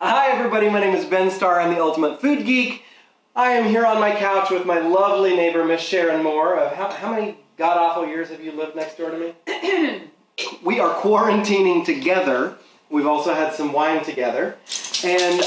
Hi everybody, my name is Ben Starr. I'm the ultimate food geek. I am here on my couch with my lovely neighbor, Miss Sharon Moore. How many god-awful years have you lived next door to me? We are quarantining together. We've also had some wine together. And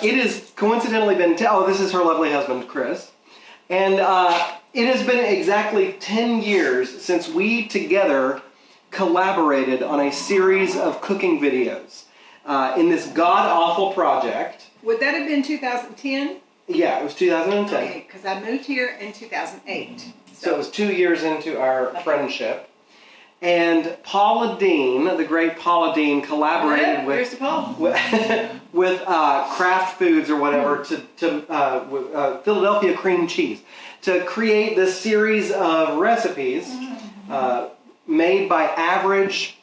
it has coincidentally been, this is her lovely husband, Chris. And it has been exactly 10 years since we together collaborated on a series of cooking videos in this god-awful project. Would that have been 2010? Yeah, it was 2010. Okay, because I moved here in 2008. So it was 2 years into our friendship. And Paula Deen, the great Paula Deen, collaborated with Kraft Foods or whatever with Philadelphia cream cheese to create this series of recipes made by average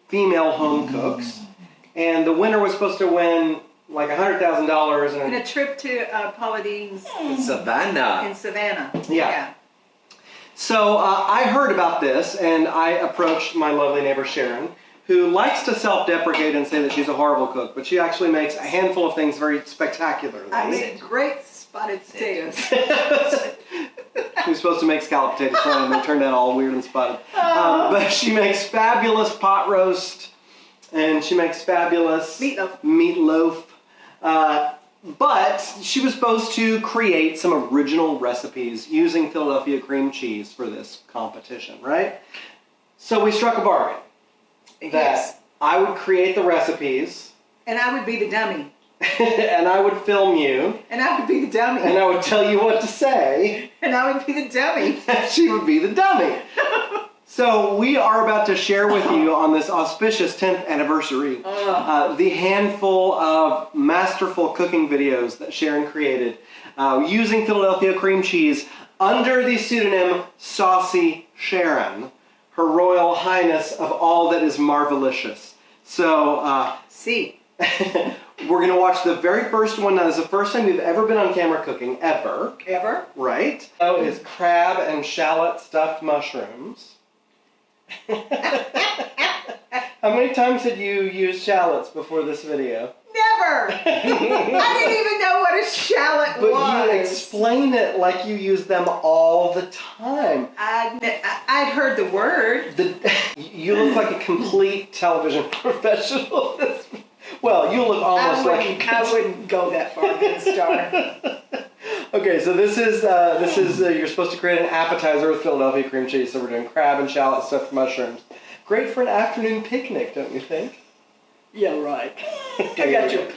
female home cooks. And the winner was supposed to win like $100,000 and a trip to Paula Deen's Savannah. in Savannah. Yeah. So I heard about this and I approached my lovely neighbor Sharon, who likes to self-deprecate and say that she's a horrible cook, but she actually makes a handful of things very spectacularly. I made great spotted potatoes. She was supposed to make scalloped potatoes and they turned out all weird and spotted. But she makes fabulous pot roast and she makes fabulous meatloaf. But she was supposed to create some original recipes using Philadelphia cream cheese for this competition, right? So we struck a bargain that I would create the recipes. And I would be the dummy. And I would film you. And I would be the dummy. And I would tell you what to say. And I would be the dummy. And she would be the dummy. So we are about to share with you on this auspicious 10th anniversary the handful of masterful cooking videos that Sharon created using Philadelphia cream cheese under the pseudonym Saucy Sharon, Her Royal Highness of all that is marvelicious. So we're going to watch the very first one. Now, this is the first time we've ever been on camera cooking, ever. Ever? Right. So it's crab and shallot stuffed mushrooms. How many times had you used shallots before this video? Never! I didn't even know what a shallot was. But you explain it like you use them all the time. I'd heard the word. You look like a complete television professional. Well, you look almost I wouldn't go that far, Ben Starr. Okay, so this is you're supposed to create an appetizer with Philadelphia cream cheese. So we're doing crab and shallot stuffed mushrooms. Great for an afternoon picnic, don't you think? Yeah, right. I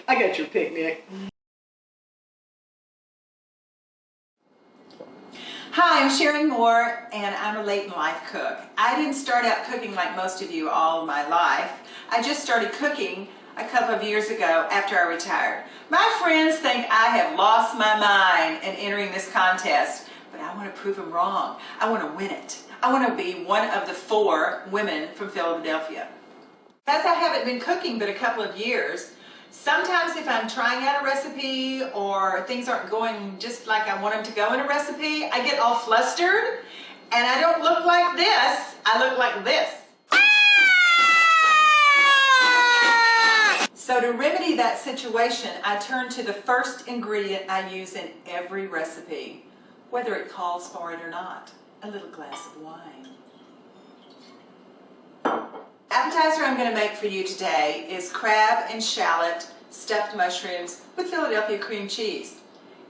got your picnic. Hi, I'm Sharon Moore, and I'm a late in life cook. I didn't start out cooking like most of you all my life. I just started cooking a couple of years ago after I retired. My friends think I have lost my mind in entering this contest, but I want to prove them wrong. I want to win it. I want to be one of the 4 women from Philadelphia. As I haven't been cooking but a couple of years, sometimes if I'm trying out a recipe or things aren't going just like I want them to go in a recipe, I get all flustered and I don't look like this, I look like this. So to remedy that situation, I turn to the first ingredient I use in every recipe, whether it calls for it or not, a little glass of wine. Appetizer I'm going to make for you today is crab and shallot stuffed mushrooms with Philadelphia cream cheese.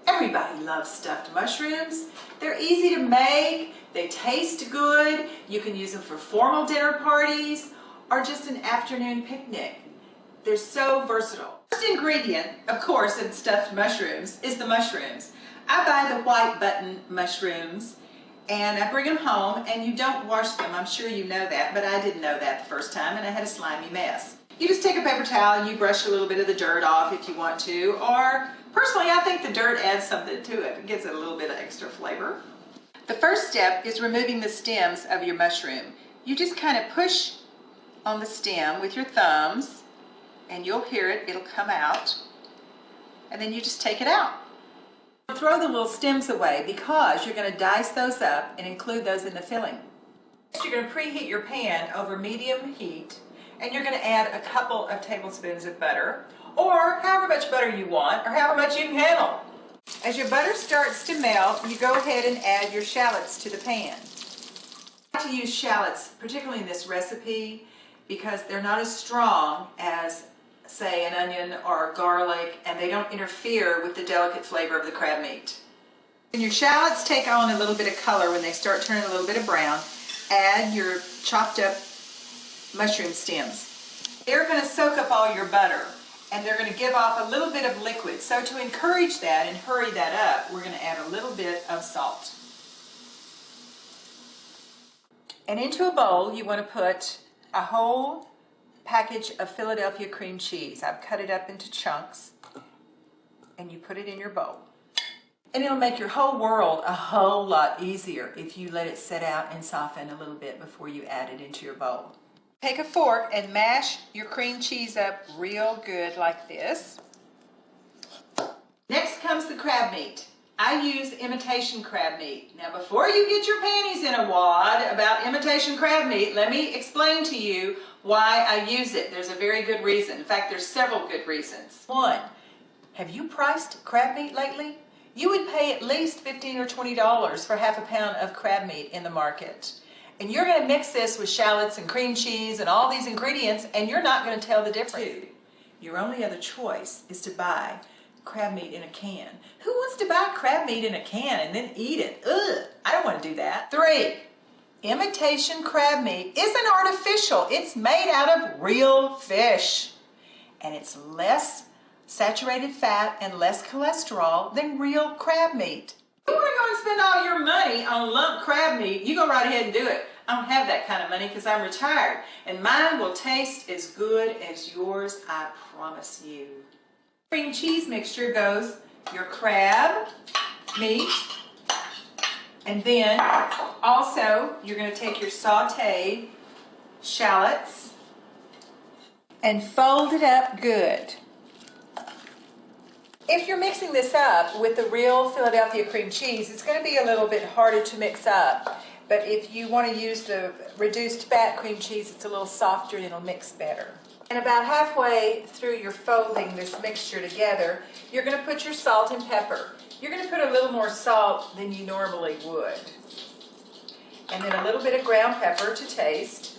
Everybody loves stuffed mushrooms. They're easy to make, they taste good, you can use them for formal dinner parties or just an afternoon picnic. They're so versatile. First ingredient, of course, in stuffed mushrooms is the mushrooms. I buy the white button mushrooms and I bring them home, and you don't wash them. I'm sure you know that, but I didn't know that the first time and I had a slimy mess. You just take a paper towel and you brush a little bit of the dirt off if you want to, or personally I think the dirt adds something to it. It gives it a little bit of extra flavor. The first step is removing the stems of your mushroom. You just kind of push on the stem with your thumbs and you'll hear it, it'll come out, and then you just take it out. Throw the little stems away because you're going to dice those up and include those in the filling. You're going to preheat your pan over medium heat, and you're going to add a couple of tablespoons of butter, or however much butter you want, or however much you can handle. As your butter starts to melt, you go ahead and add your shallots to the pan. I like to use shallots, particularly in this recipe, because they're not as strong as, say, an onion or garlic, and they don't interfere with the delicate flavor of the crab meat. When your shallots take on a little bit of color, when they start turning a little bit of brown, add your chopped up mushroom stems. They're going to soak up all your butter, and they're going to give off a little bit of liquid. So to encourage that and hurry that up, we're going to add a little bit of salt. And into a bowl, you want to put a whole package of Philadelphia cream cheese. I've cut it up into chunks, and you put it in your bowl. And it'll make your whole world a whole lot easier if you let it set out and soften a little bit before you add it into your bowl. Take a fork and mash your cream cheese up real good like this. Next comes the crab meat. I use imitation crab meat. Now before you get your panties in a wad about imitation crab meat, let me explain to you why I use it. There's a very good reason. In fact, there's several good reasons. One, have you priced crab meat lately? You would pay at least $15 or $20 for half a pound of crab meat in the market. And you're going to mix this with shallots and cream cheese and all these ingredients, and you're not going to tell the difference. Two, your only other choice is to buy crab meat in a can. Who wants to buy crab meat in a can and then eat it? Ugh, I don't want to do that. Three, imitation crab meat isn't artificial. It's made out of real fish. And it's less saturated fat and less cholesterol than real crab meat. If you want to go and spend all your money on lump crab meat, you go right ahead and do it. I don't have that kind of money because I'm retired, and mine will taste as good as yours, I promise you. Cream cheese mixture goes your crab meat, and then also you're going to take your sauteed shallots and fold it up good. If you're mixing this up with the real Philadelphia cream cheese, it's going to be a little bit harder to mix up. But if you want to use the reduced fat cream cheese, it's a little softer and it'll mix better. And about halfway through your folding this mixture together, you're going to put your salt and pepper. You're going to put a little more salt than you normally would. And then a little bit of ground pepper to taste.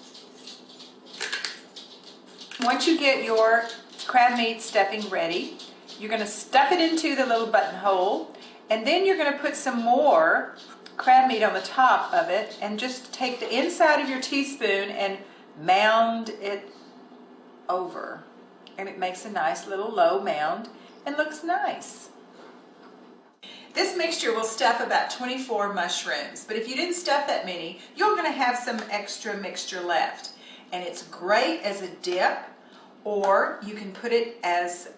Once you get your crab meat stuffing ready, you're going to stuff it into the little buttonhole, and then you're going to put some more crab meat on the top of it, and just take the inside of your teaspoon and mound it over. And it makes a nice little low mound and looks nice. This mixture will stuff about 24 mushrooms, but if you didn't stuff that many, you're going to have some extra mixture left. And it's great as a dip, or you can put it as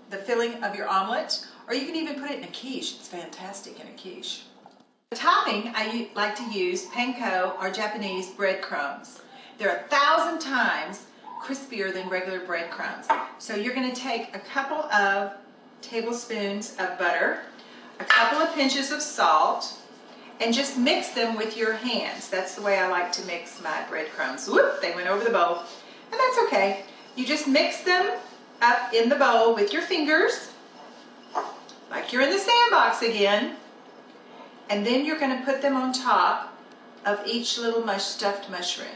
the filling of your omelet, or you can even put it in a quiche. It's fantastic in a quiche. The topping, I like to use panko or Japanese breadcrumbs. They're 1,000 times crispier than regular breadcrumbs. So you're going to take a couple of tablespoons of butter, a couple of pinches of salt, and just mix them with your hands. That's the way I like to mix my breadcrumbs. Whoop, they went over the bowl. And that's okay. You just mix them up in the bowl with your fingers, like you're in the sandbox again, and then you're going to put them on top of each little stuffed mushroom,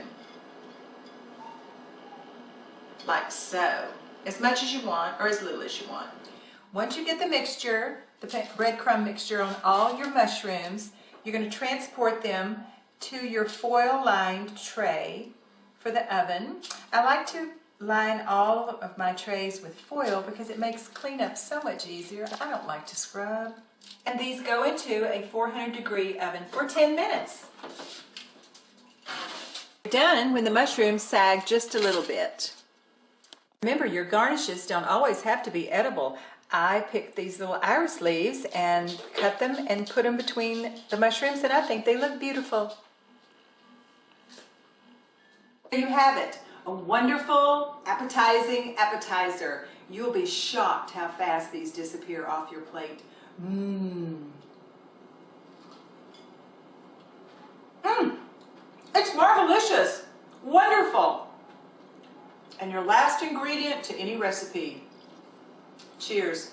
like so, as much as you want or as little as you want. Once you get the mixture, the breadcrumb mixture on all your mushrooms, you're going to transport them to your foil-lined tray for the oven. I like to line all of my trays with foil because it makes cleanup so much easier. I don't like to scrub. And these go into a 400-degree oven for 10 minutes. Done when the mushrooms sag just a little bit. Remember, your garnishes don't always have to be edible. I picked these little iris leaves and cut them and put them between the mushrooms, and I think they look beautiful. There you have it. A wonderful, appetizing appetizer. You'll be shocked how fast these disappear off your plate. It's marvelicious. Wonderful. and your last ingredient to any recipe. Cheers.